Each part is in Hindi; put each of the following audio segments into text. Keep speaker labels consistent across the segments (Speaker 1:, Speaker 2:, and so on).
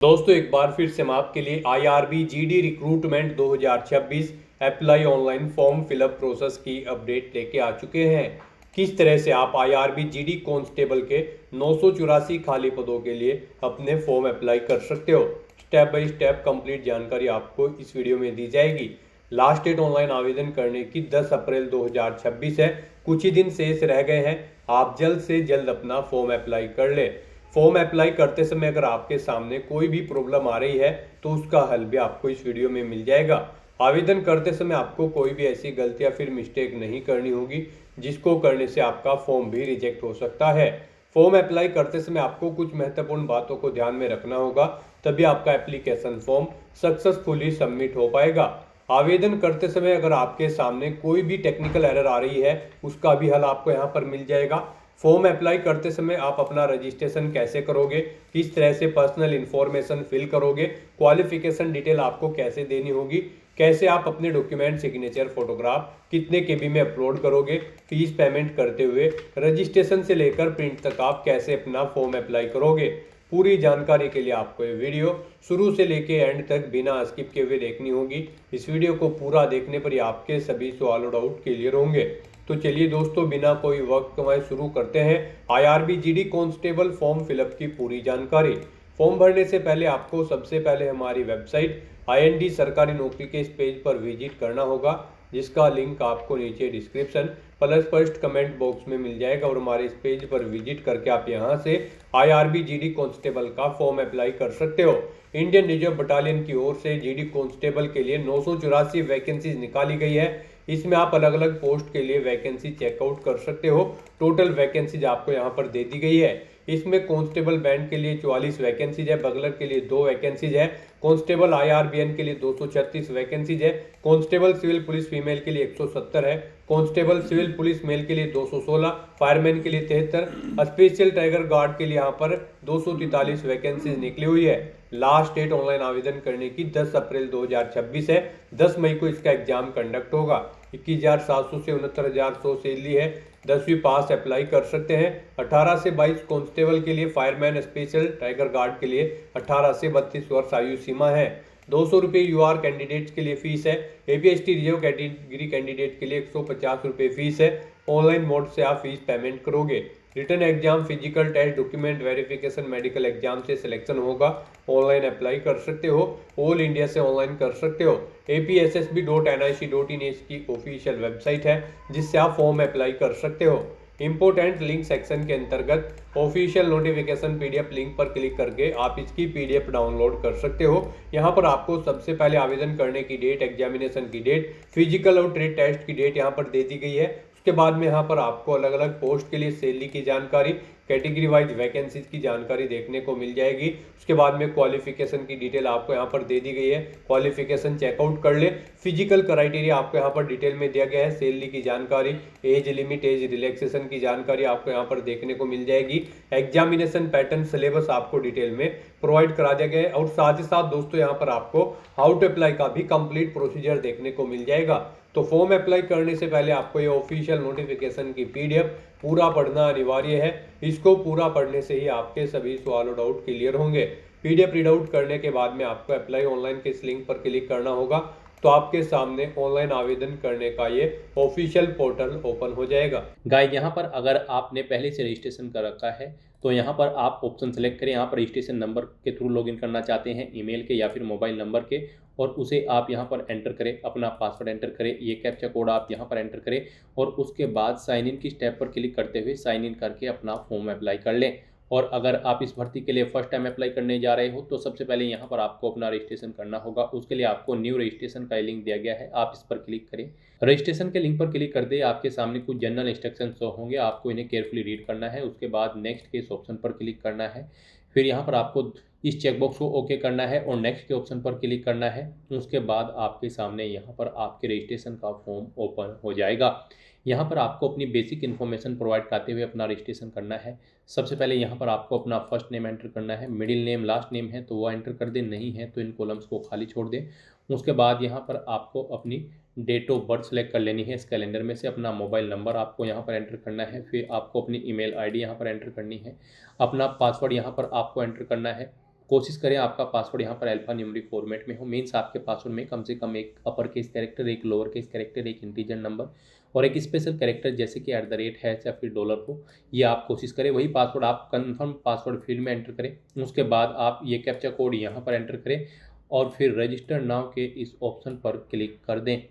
Speaker 1: दोस्तों एक बार फिर से हम आपके लिए IRB GD recruitment 2026 apply online form fill up process की अपडेट लेके आ चुके हैं। किस तरह से आप आईआरबी जीडी कांस्टेबल के 984 खाली पदों के लिए अपने फॉर्म अप्लाई कर सकते हो। स्टेप बाय स्टेप कंप्लीट जानकारी आपको इस वीडियो में दी जाएगी। लास्ट डेट ऑनलाइन आवेदन करने की 10 अप्रैल 2026 है। कुछ ही दिन शेष रह गए हैं। आप जल्द से जल्द अपना फॉर्म अप्लाई कर ले। फॉर्म अप्लाई करते समय अगर आपके सामने कोई भी प्रॉब्लम आ रही है तो उसका हल भी आपको इस वीडियो में मिल जाएगा। आवेदन करते समय आपको कोई भी ऐसी गलती या फिर मिस्टेक नहीं करनी होगी जिसको करने से आपका फॉर्म भी रिजेक्ट हो सकता है। फॉर्म अप्लाई करते समय आपको कुछ महत्वपूर्ण बातों को ध्यान में रखना होगा, तभी आपका एप्लीकेशन फॉर्म सक्सेसफुली सबमिट हो पाएगा। आवेदन करते समय अगर आपके सामने कोई भी टेक्निकल एरर आ रही है उसका भी हल आपको यहाँ पर मिल जाएगा। फॉर्म अप्लाई करते समय आप अपना रजिस्ट्रेशन कैसे करोगे, किस तरह से पर्सनल इंफॉर्मेशन फिल करोगे, क्वालिफिकेशन डिटेल आपको कैसे देनी होगी, कैसे आप अपने डॉक्यूमेंट सिग्नेचर फोटोग्राफ कितने केबी में अपलोड करोगे, फीस पेमेंट करते हुए रजिस्ट्रेशन से लेकर प्रिंट तक आप कैसे अपना फॉर्म अप्लाई करोगे। पूरी जानकारी के लिए आपको ये वीडियो शुरू से लेके एंड तक बिना स्किप किए हुए देखनी होगी। इस वीडियो को पूरा देखने पर ही आपके सभी सवाल और डाउट क्लियर होंगे। तो चलिए दोस्तों बिना कोई वक्त गंवाए शुरू करते हैं IRB GD constable form fill up की पूरी जानकारी। फॉर्म भरने से पहले आपको सबसे पहले हमारी वेबसाइट आईएनडी सरकारी नौकरी के इस पेज पर विजिट करना होगा, जिसका लिंक आपको नीचे description plus first comment box में मिल जाएगा। और हमारे इस पेज पर विजिट करके आप यहां से आईआरबी जीडी कांस्टेबल का फॉर्म अप्लाई कर सकते हो। इंडियन रिजर्व बटालियन की ओर से जीडी कांस्टेबल के लिए 984 वैकेंसीज निकाली गई है। इसमें आप अलग अलग पोस्ट के लिए वैकेंसी चेकआउट कर सकते हो। टोटल वैकेंसीज आपको यहाँ पर दे दी गई है। इसमें कांस्टेबल बैंड के लिए 44 वैकेंसीज है, बगलर के लिए 2 वैकेंसीज है, कांस्टेबल आईआरबीएन के लिए 236 वैकेंसीज है, कांस्टेबल सिविल पुलिस फीमेल के लिए 170 है, कांस्टेबल सिविल पुलिस मेल के लिए 216, फायरमैन के लिए 73, स्पेशल टाइगर गार्ड के लिए यहाँ पर 243 वैकेंसीज निकली हुई है। लास्ट डेट ऑनलाइन आवेदन करने की 10 अप्रैल 2026 है। 10 मई को इसका एग्जाम कंडक्ट होगा। 21,700 से 69,100 सैलरी है। 10वीं पास अप्लाई कर सकते हैं। 18 से 22 कांस्टेबल के लिए, फायरमैन स्पेशल टाइगर गार्ड के लिए 18 से 32 वर्ष आयु सीमा है। 200 रुपये यूआर कैंडिडेट्स के लिए फीस है। एपीएसटी रिजर्व कैटेगरी कैंडिडेट के लिए 150 रुपये फीस है। ऑनलाइन मोड से आप फीस पेमेंट करोगे। Written exam, physical test, document verification, medical exam से सिलेक्शन होगा। ऑनलाइन अप्लाई कर सकते हो। ऑल इंडिया से ऑनलाइन कर सकते हो। apssb.nic.in इसकी ऑफिशियल वेबसाइट है जिससे आप फॉर्म अप्लाई कर सकते हो। इंपोर्टेंट लिंक सेक्शन के अंतर्गत ऑफिशियल नोटिफिकेशन पीडीएफ लिंक पर क्लिक करके आप इसकी पीडीएफ डाउनलोड कर सकते हो। यहाँ पर आपको सबसे पहले आवेदन करने की डेट, एग्जामिनेशन की डेट, फिजिकल और ट्रेड टेस्ट की डेट यहाँ पर दे दी गई है। उसके बाद में यहाँ पर आपको अलग अलग पोस्ट के लिए सैलरी की जानकारी, कैटेगरी वाइज वैकेंसीज की जानकारी देखने को मिल जाएगी। उसके बाद में क्वालिफिकेशन की डिटेल आपको यहाँ पर दे दी गई है। क्वालिफिकेशन चेकआउट कर ले। फिजिकल क्राइटेरिया आपको यहाँ पर डिटेल में दिया गया है। सैलरी की जानकारी, एज लिमिट, एज रिलैक्सेशन की जानकारी आपको यहाँ पर देखने को मिल जाएगी। एग्जामिनेशन पैटर्न, सिलेबस आपको डिटेल में प्रोवाइड करा दिया गया है। और साथ ही साथ दोस्तों यहाँ पर आपको हाउ टू अप्लाई का भी कंप्लीट प्रोसीजर देखने को मिल जाएगा। तो फॉर्म अप्लाई करने से पहले आपको ये ऑफिशियल नोटिफिकेशन की पीडीएफ पूरा पढ़ना अनिवार्य है। इसको पूरा पढ़ने से ही आपके सभी सवाल और डाउट क्लियर होंगे। पीडीएफ रीड आउट करने के बाद में आपको अप्लाई ऑनलाइन के इस लिंक पर क्लिक करना होगा, तो आपके सामने ऑनलाइन आवेदन करने का ये ऑफिशियल पोर्टल ओपन हो जाएगा।
Speaker 2: गाइस यहाँ पर अगर आपने पहले से रजिस्ट्रेशन कर रखा है तो यहाँ पर आप ऑप्शन सेलेक्ट करें। यहाँ पर रजिस्ट्रेशन नंबर के थ्रू लॉगिन करना चाहते हैं, ईमेल के या फिर मोबाइल नंबर के, और उसे आप यहाँ पर एंटर करें, अपना पासवर्ड एंटर करें, ये कैप्चा कोड आप यहाँ पर एंटर करें और उसके बाद साइन इन की स्टेप पर क्लिक करते हुए साइन इन करके अपना फॉर्म अप्लाई कर लें। और अगर आप इस भर्ती के लिए फर्स्ट टाइम अप्लाई करने जा रहे हो तो सबसे पहले यहाँ पर आपको अपना रजिस्ट्रेशन करना होगा। उसके लिए आपको न्यू रजिस्ट्रेशन का लिंक दिया गया है, आप इस पर क्लिक करें। रजिस्ट्रेशन के लिंक पर क्लिक कर दे, आपके सामने कुछ जनरल इंस्ट्रक्शन शो होंगे, आपको इन्हें केयरफुली रीड करना है। उसके बाद नेक्स्ट के इस ऑप्शन पर क्लिक करना है। फिर यहाँ पर आपको इस चेकबॉक्स को ओके करना है और नेक्स्ट के ऑप्शन पर क्लिक करना है। उसके बाद आपके सामने यहाँ पर आपके रजिस्ट्रेशन का फॉर्म ओपन हो जाएगा। यहाँ पर आपको अपनी बेसिक इन्फॉर्मेशन प्रोवाइड करते हुए अपना रजिस्ट्रेशन करना है। सबसे पहले यहाँ पर आपको अपना फर्स्ट नेम एंटर करना है, मिडिल नेम, लास्ट नेम है तो वो एंटर कर दें, नहीं है तो इन कॉलम्स को खाली छोड़ दें। उसके बाद यहाँ पर आपको अपनी डेट ऑफ बर्थ सेलेक्ट कर लेनी है इस कैलेंडर में से। अपना मोबाइल नंबर आपको यहाँ पर एंटर करना है। फिर आपको अपनी ईमेल आईडी यहाँ पर एंटर करनी है। अपना पासवर्ड यहाँ पर आपको एंटर करना है। कोशिश करें आपका पासवर्ड यहाँ पर अल्फा न्यूमेरिक फॉर्मेट में हो। मीन्स आपके पासवर्ड में कम से कम एक अपर केस कैरेक्टर, एक लोअर केस कैरेक्टर, एक इंटीजर नंबर और एक स्पेशल कैरेक्टर जैसे कि @ या फिर डॉलर हो। ये आप कोशिश करें। वही पासवर्ड आप कन्फर्म पासवर्ड फील्ड में एंटर करें। उसके बाद आप ये कैप्चा कोड यहाँ पर एंटर करें और फिर रजिस्टर नाउ के इस ऑप्शन पर क्लिक कर दें।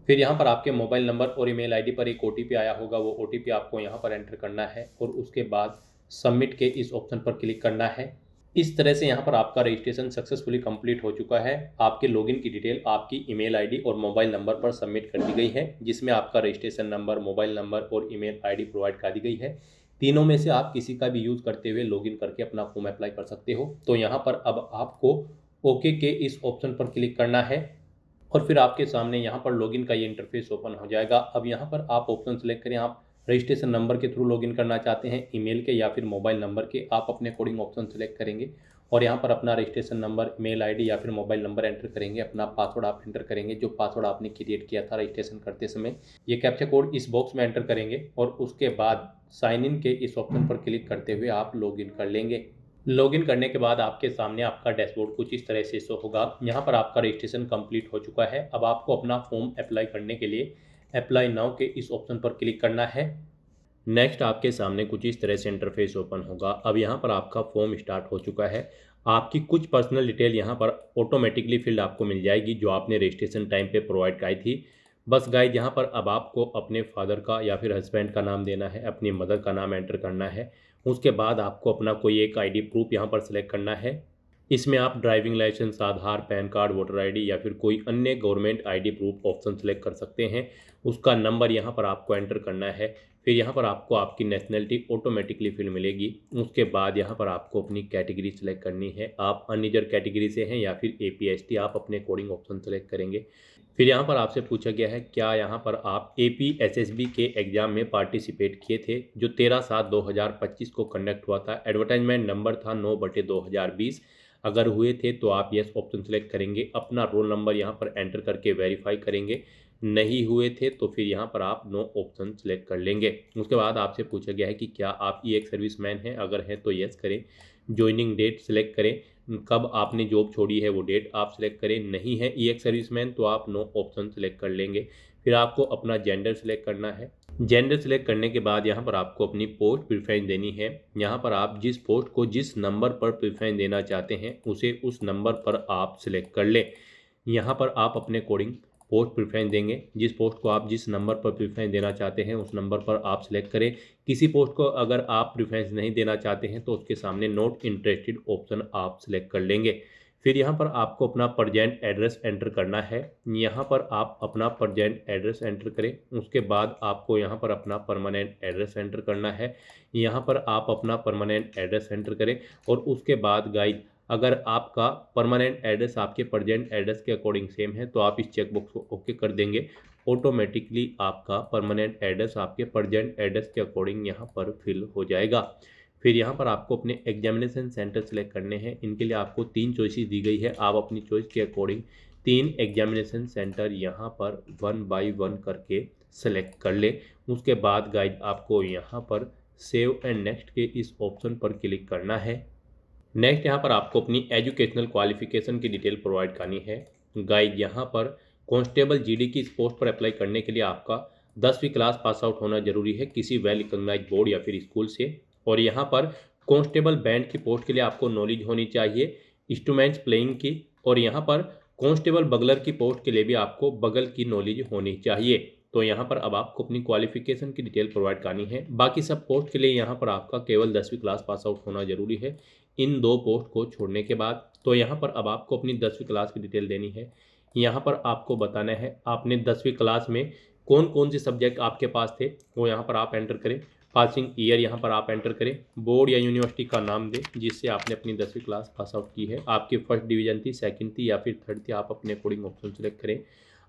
Speaker 2: फिर यहाँ पर आपके मोबाइल नंबर और ईमेल आईडी पर एक OTP आया होगा, वो OTP आपको यहाँ पर एंटर करना है और उसके बाद सबमिट के इस ऑप्शन पर क्लिक करना है। इस तरह से यहाँ पर आपका रजिस्ट्रेशन सक्सेसफुली कंप्लीट हो चुका है। आपके लॉगिन की डिटेल आपकी ईमेल आईडी और मोबाइल नंबर पर सबमिट कर दी गई है, जिसमें आपका रजिस्ट्रेशन नंबर, मोबाइल नंबर और ईमेल आईडी प्रोवाइड कर दी गई है। तीनों में से आप किसी का भी यूज़ करते हुए लॉगिन करके अपना फॉर्म अप्लाई कर सकते हो। तो यहाँ पर अब आपको ओके के इस ऑप्शन पर क्लिक करना है और फिर आपके सामने यहाँ पर लॉगिन का ये इंटरफेस ओपन हो जाएगा। अब यहाँ पर आप ऑप्शन सेलेक्ट करें। आप रजिस्ट्रेशन नंबर के थ्रू लॉगिन करना चाहते हैं, ईमेल के या फिर मोबाइल नंबर के, आप अपने अकॉर्डिंग ऑप्शन सेलेक्ट करेंगे और यहाँ पर अपना रजिस्ट्रेशन नंबर, ईमेल आईडी या फिर मोबाइल नंबर एंटर करेंगे। अपना पासवर्ड आप एंटर करेंगे, जो पासवर्ड आपने क्रिएट किया था रजिस्ट्रेशन करते समय। ये कैप्चा कोड इस बॉक्स में एंटर करेंगे और उसके बाद साइन इन के इस ऑप्शन पर क्लिक करते हुए आप लॉगिन कर लेंगे। लॉगिन करने के बाद आपके सामने आपका डैशबोर्ड कुछ इस तरह से शो होगा। यहाँ पर आपका रजिस्ट्रेशन कंप्लीट हो चुका है। अब आपको अपना फॉर्म अप्लाई करने के लिए अप्लाई नाउ के इस ऑप्शन पर क्लिक करना है। नेक्स्ट आपके सामने कुछ इस तरह से इंटरफेस ओपन होगा। अब यहाँ पर आपका फॉर्म स्टार्ट हो चुका है। आपकी कुछ पर्सनल डिटेल यहाँ पर ऑटोमेटिकली फिल्ड आपको मिल जाएगी, जो आपने रजिस्ट्रेशन टाइम पे प्रोवाइड कराई थी। बस गाइड यहाँ पर अब आपको अपने फादर का या फिर हस्बैंड का नाम देना है, अपनी मदर का नाम एंटर करना है। उसके बाद आपको अपना कोई एक आईडी प्रूफ यहाँ पर सिलेक्ट करना है। इसमें आप ड्राइविंग लाइसेंस, आधार, पैन कार्ड, वोटर आईडी या फिर कोई अन्य government ID proof option select कर सकते हैं। उसका नंबर यहाँ पर आपको एंटर करना है। फिर यहाँ पर आपको आपकी नेशनलिटी ऑटोमेटिकली फिल मिलेगी। उसके बाद यहाँ पर आपको अपनी कैटेगरी सेलेक्ट करनी है। आप अनरिजर्व कैटेगरी से हैं या फिर AP/ST, आप अपने अकॉर्डिंग ऑप्शन सेलेक्ट करेंगे। फिर यहाँ पर आपसे पूछा गया है क्या यहाँ पर आप AP SSB के एग्ज़ाम में पार्टिसिपेट किए थे, जो 13/7/2025 को कंडक्ट हुआ था। एडवर्टाइजमेंट नंबर था 9/2020। अगर हुए थे तो आप यस ऑप्शन सेलेक्ट करेंगे। अपना रोल नंबर यहाँ पर एंटर करके वेरीफाई करेंगे। नहीं हुए थे तो फिर यहाँ पर आप नो ऑप्शन सेलेक्ट कर लेंगे। उसके बाद आपसे पूछा गया है कि क्या आप एक सर्विसमैन हैं। अगर हैं तो यस करें। ज्वाइनिंग डेट सेलेक्ट करें, कब आपने जॉब छोड़ी है वो डेट आप सेलेक्ट करें। नहीं है एक सर्विसमैन तो आप नो ऑप्शन सेलेक्ट कर लेंगे। फिर आपको अपना जेंडर सेलेक्ट करना है। जेंडर सेलेक्ट करने के बाद यहाँ पर आपको अपनी पोस्ट प्रेफरेंस देनी है। यहाँ पर आप जिस पोस्ट को जिस नंबर पर प्रेफरेंस देना चाहते हैं उसे उस नंबर पर आप सिलेक्ट कर लें। यहाँ पर आप अपने अकॉर्डिंग पोस्ट प्रेफरेंस देंगे। जिस पोस्ट को आप जिस नंबर पर प्रेफरेंस देना चाहते हैं उस नंबर पर आप सिलेक्ट करें। किसी पोस्ट को अगर आप प्रेफरेंस नहीं देना चाहते हैं तो उसके सामने नॉट इंटरेस्टेड ऑप्शन आप सिलेक्ट कर लेंगे। फिर यहाँ पर आपको अपना प्रेजेंट एड्रेस एंटर करना है। यहाँ पर आप अपना प्रेजेंट एड्रेस एंटर करें। उसके बाद आपको यहाँ पर अपना परमानेंट एड्रेस एंटर करना है। यहाँ पर आप अपना परमानेंट एड्रेस एंटर करें और उसके बाद गाइड, अगर आपका परमानेंट एड्रेस आपके प्रेजेंट एड्रेस के अकॉर्डिंग सेम है तो आप इस चेकबॉक्स को ओके कर देंगे। ऑटोमेटिकली आपका परमानेंट एड्रेस आपके प्रेजेंट एड्रेस के अकॉर्डिंग यहाँ पर फिल हो जाएगा। फिर यहाँ पर आपको अपने एग्जामिनेशन सेंटर सेलेक्ट करने हैं। इनके लिए आपको 3 चॉइसेस दी गई है। आप अपनी चॉइस के अकॉर्डिंग 3 एग्जामिनेशन सेंटर यहाँ पर 1 बाय 1 करके सेलेक्ट कर ले। उसके बाद गाइड आपको यहाँ पर सेव एंड नेक्स्ट के इस ऑप्शन पर क्लिक करना है। नेक्स्ट यहाँ पर आपको अपनी एजुकेशनल क्वालिफिकेशन की डिटेल प्रोवाइड करनी है। गाइड यहाँ पर कांस्टेबल GD की इस पोस्ट पर अप्लाई करने के लिए आपका 10वीं क्लास पास आउट होना जरूरी है किसी वेल रिकॉग्नाइज्ड बोर्ड या फिर स्कूल से। और यहाँ पर कांस्टेबल बैंड की पोस्ट के लिए आपको नॉलेज होनी चाहिए इंस्ट्रूमेंट्स प्लेइंग की। और यहाँ पर कांस्टेबल बगलर की पोस्ट के लिए भी आपको बगल की नॉलेज होनी चाहिए। तो यहाँ पर अब आपको अपनी क्वालिफिकेशन की डिटेल प्रोवाइड करनी है। बाकी सब पोस्ट के लिए यहाँ पर आपका केवल 10वीं क्लास पास आउट होना जरूरी है इन 2 पोस्ट को छोड़ने के बाद। तो यहाँ पर अब आपको अपनी 10वीं क्लास की डिटेल देनी है। यहाँ पर आपको बताना है आपने 10वीं क्लास में कौन कौन से सब्जेक्ट आपके पास थे, वो यहाँ पर आप एंटर करें। पासिंग ईयर यहाँ पर आप एंटर करें। बोर्ड या यूनिवर्सिटी का नाम दें जिससे आपने अपनी 10वीं क्लास पास आउट की है। आपकी फर्स्ट डिवीजन थी, सेकंड थी या फिर थर्ड थी, आप अपने अकॉर्डिंग ऑप्शन सेलेक्ट करें।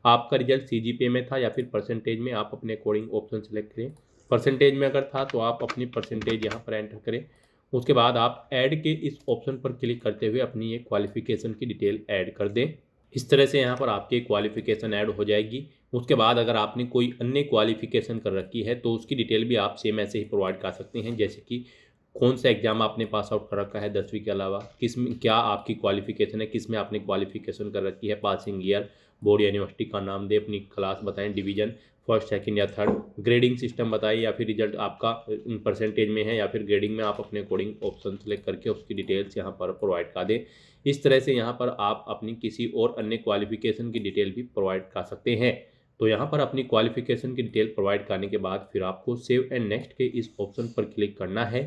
Speaker 2: आपका रिजल्ट CGPA में था या फिर परसेंटेज में, आप अपने अकॉर्डिंग ऑप्शन सेलेक्ट करें। परसेंटेज में अगर था तो आप अपनी परसेंटेज यहाँ पर एंटर करें। उसके बाद आप ऐड के इस ऑप्शन पर क्लिक करते हुए अपनी ये क्वालिफिकेशन की डिटेल ऐड कर दें। इस तरह से यहाँ पर आपकी क्वालिफिकेशन ऐड हो जाएगी। उसके बाद अगर आपने कोई अन्य क्वालिफिकेशन कर रखी है तो उसकी डिटेल भी आप सेम ऐसे ही प्रोवाइड कर सकते हैं, जैसे कि कौन सा एग्ज़ाम आपने पास आउट कर रखा है 10वीं के अलावा, किस में क्या आपकी क्वालिफ़िकेशन है, किस में आपने क्वालिफ़िकेशन कर रखी है, पासिंग ईयर, बोर्ड या यूनिवर्सिटी का नाम दें, अपनी क्लास बताएं, डिवीज़न फर्स्ट सेकंड या थर्ड, ग्रेडिंग सिस्टम बताइए या फिर रिजल्ट आपका परसेंटेज में है या फिर ग्रेडिंग में, आप अपने अकॉर्डिंग ऑप्शन सेलेक्ट करके उसकी डिटेल्स यहाँ पर प्रोवाइड कर दें। इस तरह से यहाँ पर आप अपनी किसी और अन्य क्वालिफ़िकेशन की डिटेल भी प्रोवाइड कर सकते हैं। तो यहाँ पर अपनी क्वालिफ़िकेशन की डिटेल प्रोवाइड करने के बाद फिर आपको सेव एंड नेक्स्ट के इस ऑप्शन पर क्लिक करना है।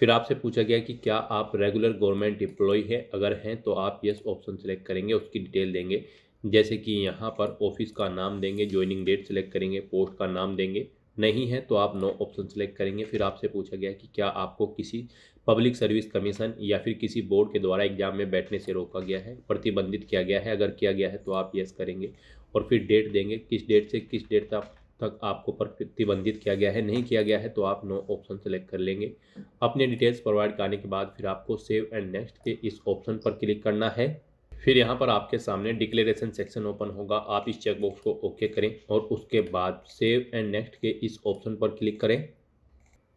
Speaker 2: फिर आपसे पूछा गया कि क्या आप रेगुलर गवर्नमेंट एम्प्लॉय है, अगर हैं तो आप यस ऑप्शन सेलेक्ट करेंगे, उसकी डिटेल देंगे, जैसे कि यहाँ पर ऑफिस का नाम देंगे, ज्वाइनिंग डेट सेलेक्ट करेंगे, पोस्ट का नाम देंगे, नहीं है तो आप नो ऑप्शन सेलेक्ट करेंगे। फिर आपसे पूछा गया कि क्या आपको किसी पब्लिक सर्विस कमीशन या फिर किसी बोर्ड के द्वारा एग्जाम में बैठने से रोका गया है, प्रतिबंधित किया गया है, अगर किया गया है तो आप यस करेंगे और फिर डेट देंगे, किस डेट से किस डेट तक आपको प्रतिबंधित किया गया है, नहीं किया गया है तो आप नो ऑप्शन सेलेक्ट कर लेंगे। अपने डिटेल्स प्रोवाइड करने के बाद फिर आपको सेव एंड नेक्स्ट के इस ऑप्शन पर क्लिक करना है। फिर यहाँ पर आपके सामने डिक्लेरेशन सेक्शन ओपन होगा, आप इस चेकबॉक्स को ओके करें और उसके बाद सेव एंड नेक्स्ट के इस ऑप्शन पर क्लिक करें।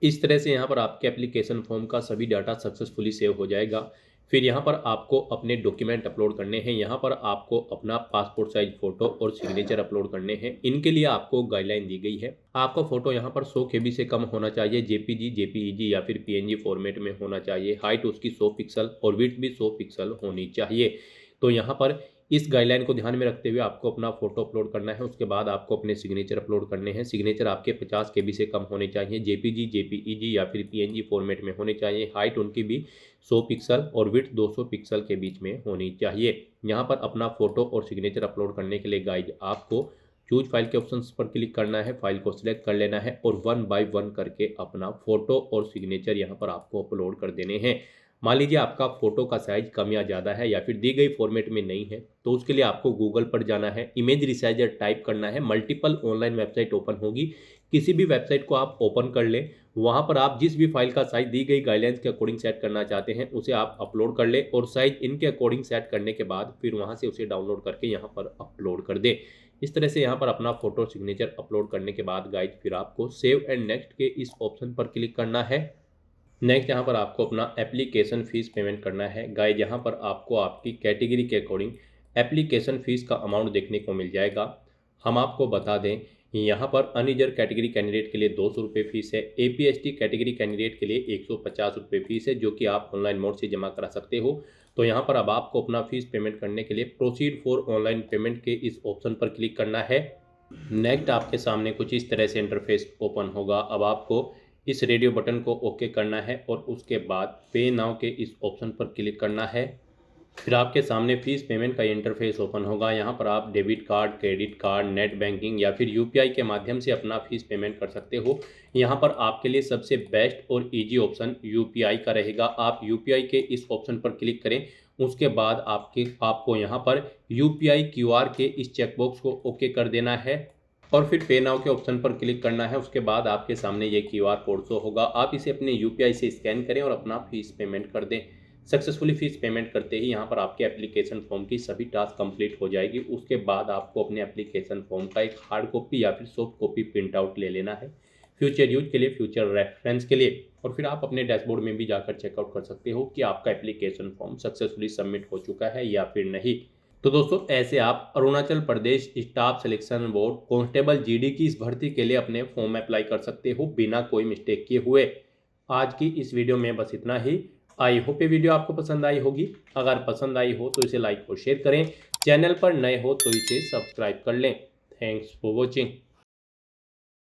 Speaker 2: इस तरह से यहाँ पर आपके एप्लीकेशन फॉर्म का सभी डाटा सक्सेसफुली सेव हो जाएगा। फिर यहाँ पर आपको अपने डॉक्यूमेंट अपलोड करने हैं। यहाँ पर आपको अपना पासपोर्ट साइज फ़ोटो और सिग्नेचर अपलोड करने हैं। इनके लिए आपको गाइडलाइन दी गई है। आपका फ़ोटो यहाँ पर 100 KB से कम होना चाहिए, जेपीजी, जेपीईजी या फिर पीएनजी फॉर्मेट में होना चाहिए। हाइट उसकी 100 पिक्सल और विड्थ भी 100 पिक्सल होनी चाहिए। तो यहाँ पर इस गाइडलाइन को ध्यान में रखते हुए आपको अपना फोटो अपलोड करना है। उसके बाद आपको अपने सिग्नेचर अपलोड करने हैं। सिग्नेचर आपके 50 KB से कम होने चाहिए, जेपीजी, जेपीईजी या फिर पीएनजी फॉर्मेट में होने चाहिए। हाइट उनकी भी 100 पिक्सल और विड्थ 200 पिक्सल के बीच में होनी चाहिए। यहाँ पर अपना फोटो और सिग्नेचर अपलोड करने के लिए गाइड आपको चूज फाइल के ऑप्शन पर क्लिक करना है, फाइल को सिलेक्ट कर लेना है और 1 बाय 1 करके अपना फोटो और सिग्नेचर यहाँ पर आपको अपलोड कर देने हैं। मान लीजिए आपका फोटो का साइज कम या ज़्यादा है या फिर दी गई फॉर्मेट में नहीं है, तो उसके लिए आपको गूगल पर जाना है, इमेज रिसाइजर टाइप करना है। मल्टीपल ऑनलाइन वेबसाइट ओपन होगी, किसी भी वेबसाइट को आप ओपन कर लें। वहाँ पर आप जिस भी फाइल का साइज दी गई गाइडलाइंस के अकॉर्डिंग सेट करना चाहते हैं उसे आप अपलोड कर लें और साइज इनके अकॉर्डिंग सेट करने के बाद फिर वहाँ से उसे डाउनलोड करके यहाँ पर अपलोड कर दें। इस तरह से यहाँ पर अपना फोटो सिग्नेचर अपलोड करने के बाद गाइड फिर आपको सेव एंड नेक्स्ट के इस ऑप्शन पर क्लिक करना है। नेक्स्ट यहाँ पर आपको अपना एप्लीकेशन फ़ीस पेमेंट करना है। गाइड यहाँ पर आपको आपकी कैटेगरी के अकॉर्डिंग एप्लीकेशन फ़ीस का अमाउंट देखने को मिल जाएगा। हम आपको बता दें, यहाँ पर अनरिजर्व कैटेगरी कैंडिडेट के लिए 200 रुपये फ़ीस है। APST कैटेगरी कैंडिडेट के लिए 150 रुपये फ़ीस है, जो कि आप ऑनलाइन मोड से जमा करा सकते हो। तो यहाँ पर अब आपको अपना फ़ीस पेमेंट करने के लिए प्रोसीड फॉर ऑनलाइन पेमेंट के इस ऑप्शन पर क्लिक करना है। नेक्स्ट आपके सामने कुछ इस तरह से इंटरफेस ओपन होगा। अब आपको इस रेडियो बटन को ओके करना है और उसके बाद पे नाउ के इस ऑप्शन पर क्लिक करना है। फिर आपके सामने फ़ीस पेमेंट का इंटरफेस ओपन होगा। यहाँ पर आप debit card, credit card, net banking या फिर UPI के माध्यम से अपना फ़ीस पेमेंट कर सकते हो। यहाँ पर आपके लिए सबसे बेस्ट और इजी ऑप्शन UPI का रहेगा। आप UPI के इस ऑप्शन पर क्लिक करें। उसके बाद आपको यहाँ पर UPI QR के इस चेकबॉक्स को ओके कर देना है और फिर पे नाउ के ऑप्शन पर क्लिक करना है। उसके बाद आपके सामने ये QR कोड शो होगा। आप इसे अपने UPI से स्कैन करें और अपना फ़ीस पेमेंट कर दें। सक्सेसफुली फ़ीस पेमेंट करते ही यहाँ पर आपके एप्लीकेशन फॉर्म की सभी टास्क कंप्लीट हो जाएगी। उसके बाद आपको अपने एप्लीकेशन फॉर्म का एक हार्ड कॉपी या फिर सॉफ्ट कॉपी प्रिंट आउट ले लेना है, फ्यूचर यूज के लिए, फ्यूचर रेफरेंस के लिए। और फिर आप अपने डैशबोर्ड में भी जाकर चेकआउट कर सकते हो कि आपका एप्लीकेशन फॉर्म सक्सेसफुली सबमिट हो चुका है या फिर नहीं। तो दोस्तों, ऐसे आप Arunachal Pradesh staff selection board constable GD की इस भर्ती के लिए अपने फॉर्म अप्लाई कर सकते हो बिना कोई मिस्टेक किए हुए। आज की इस वीडियो में बस इतना ही। आई होप ये वीडियो आपको पसंद आई होगी। अगर पसंद आई हो तो इसे लाइक और शेयर करें। चैनल पर नए हो तो इसे सब्सक्राइब कर लें। Thanks for watching.